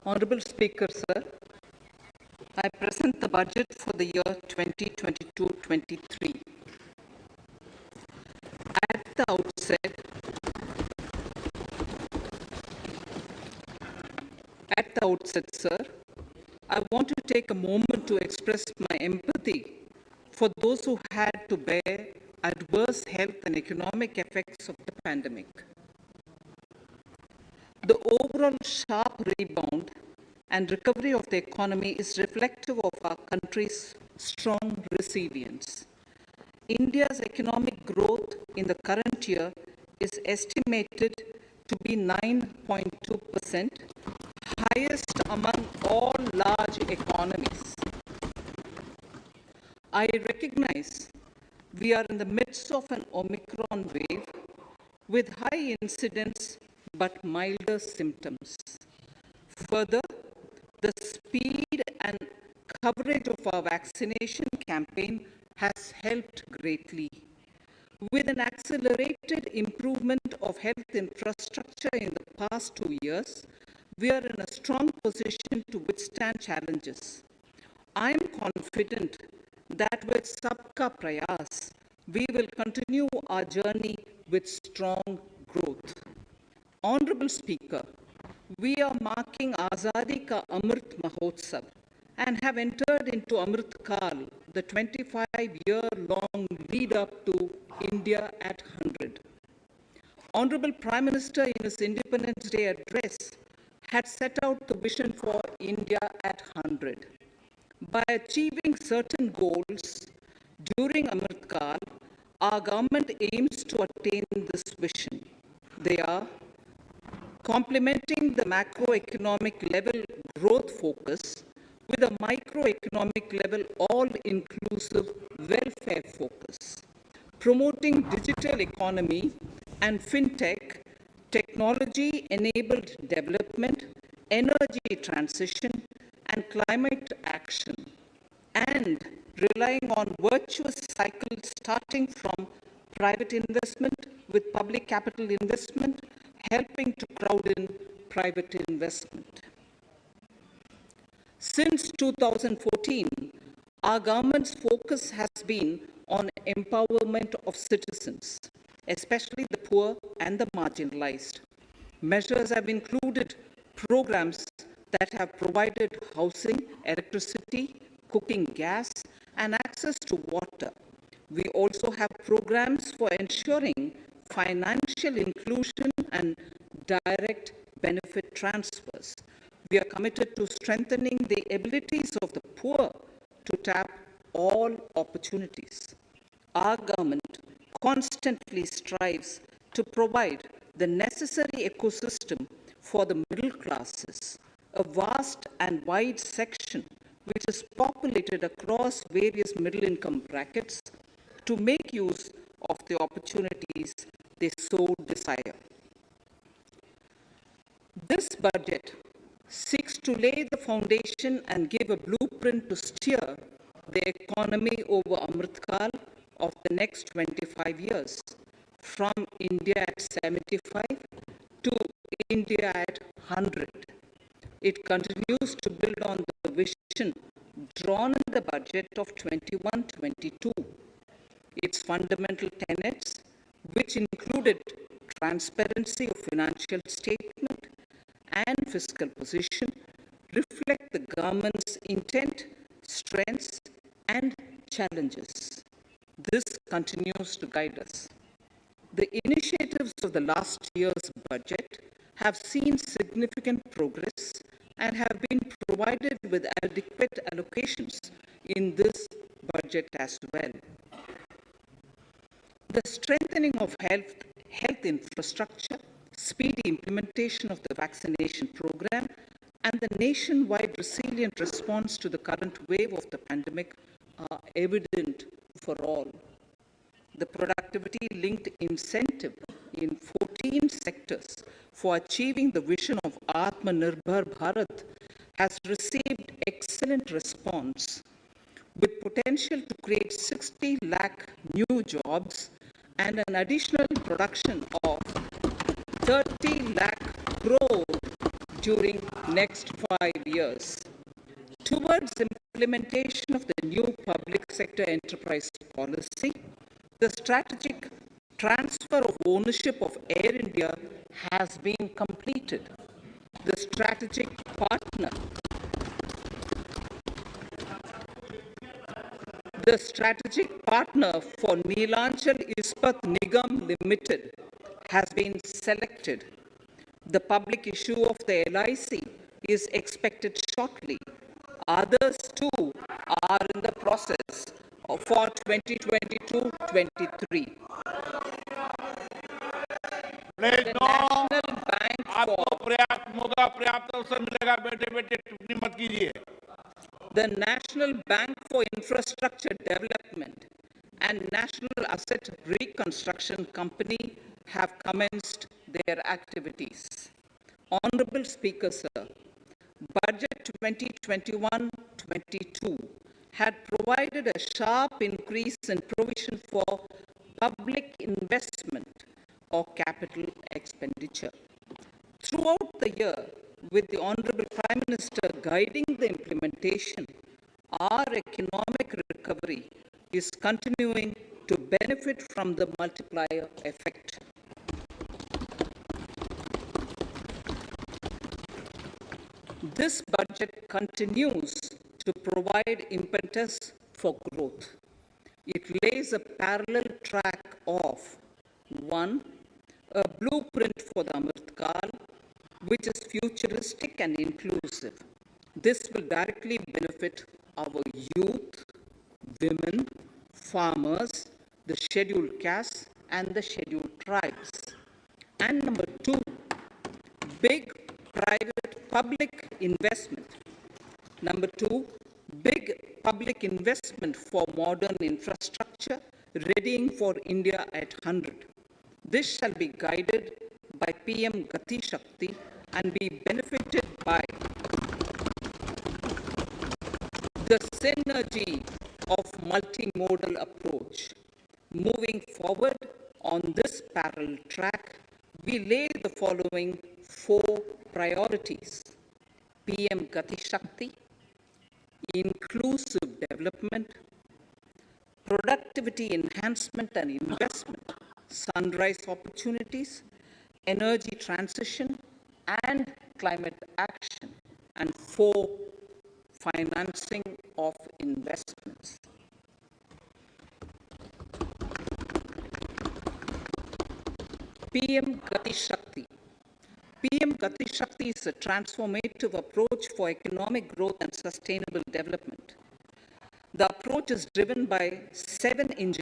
Honorable Speaker, sir, I present the budget for the year 2022-23. At the outset, sir, I want to take a moment to express my empathy for those who had to bear adverse health and economic effects of the pandemic. The overall sharp rebound and recovery of the economy is reflective of our country's strong resilience. India's economic growth in the current year is estimated to be 9.2%, highest among all large economies. I recognize we are in the midst of an Omicron wave with high incidence but milder symptoms. Further, the speed and coverage of our vaccination campaign has helped greatly. With an accelerated improvement of health infrastructure in the past 2 years, we are in a strong position to withstand challenges. I am confident that with Sabka Prayas, we will continue our journey with strong growth. Honorable Speaker, we are marking Azadi Ka Amrit Mahotsav and have entered into Amrit Kal, the 25-year-long lead up to India at 100. Honorable Prime Minister in his Independence Day address had set out the vision for India at 100. By achieving certain goals during Amrit Kal, our government aims to attain this vision. They are complementing the macroeconomic level growth focus with a microeconomic level all-inclusive welfare focus, promoting digital economy and fintech, technology-enabled development, energy transition, and climate action, and relying on virtuous cycles starting from private investment with public capital investment, helping to crowd in private investment. Since 2014, our government's focus has been on empowerment of citizens, especially the poor and the marginalized. Measures have included programs that have provided housing, electricity, cooking gas, and access to water. We also have programs for ensuring financial inclusion and direct benefit transfers. We are committed to strengthening the abilities of the poor to tap all opportunities. Our government constantly strives to provide the necessary ecosystem for the middle classes, a vast and wide section which is populated across various middle-income brackets, to make use of the opportunities they so desire. This budget seeks to lay the foundation and give a blueprint to steer the economy over Amrit Kal of the next 25 years, from India at 75 to India at 100. It continues to build on the vision drawn in the budget of 21-22. Its fundamental tenets, which included transparency of financial statement and fiscal position, reflect the government's intent, strengths, and challenges. This continues to guide us. The initiatives of the last year's budget have seen significant progress and have been provided with adequate allocations in this budget as well. The strengthening of health infrastructure, speedy implementation of the vaccination program, and the nationwide resilient response to the current wave of the pandemic are evident for all. The productivity-linked incentive in 14 sectors for achieving the vision of Atmanirbhar Bharat has received excellent response, with potential to create 60 lakh new jobs and an additional production of 30 lakh crore during next 5 years. Towards implementation of the new public sector enterprise policy, the strategic transfer of ownership of Air India has been completed. The strategic partner for Neelachal Ispat Nigam Limited has been selected. The public issue of the LIC is expected shortly. Others too are in the process for 2022-23. The National Bank आपको पर्याप्त मौका पर्याप्त अवसर मिलेगा बैठे-बैठे टिप्पणी मत कीजिए. The National Bank for Infrastructure Development and National Asset Reconstruction Company have commenced their activities. Honorable Speaker, sir, Budget 2021-22 had provided a sharp increase in provision for public investment or capital expenditure. Throughout the year, with the Honorable Prime Minister guiding the implementation, our economic recovery is continuing to benefit from the multiplier effect. This budget continues to provide impetus for growth. It lays a parallel track of 1. A blueprint for the Amrit Kal, which is futuristic and inclusive. This will directly benefit our youth, women, farmers, the scheduled castes, and the scheduled tribes. And number 2, big private public investment. Number 2, big public investment for modern infrastructure, readying for India at 100. This shall be guided by PM Gati Shakti and be benefited by the synergy of multimodal approach. Moving forward on this parallel track, we lay the following 4 priorities: PM Gati Shakti, inclusive development, productivity enhancement and investment, sunrise opportunities, energy transition, and climate action, and 4, financing of investments. PM Gati Shakti. PM Gati Shakti is a transformative approach for economic growth and sustainable development. The approach is driven by 7 engines.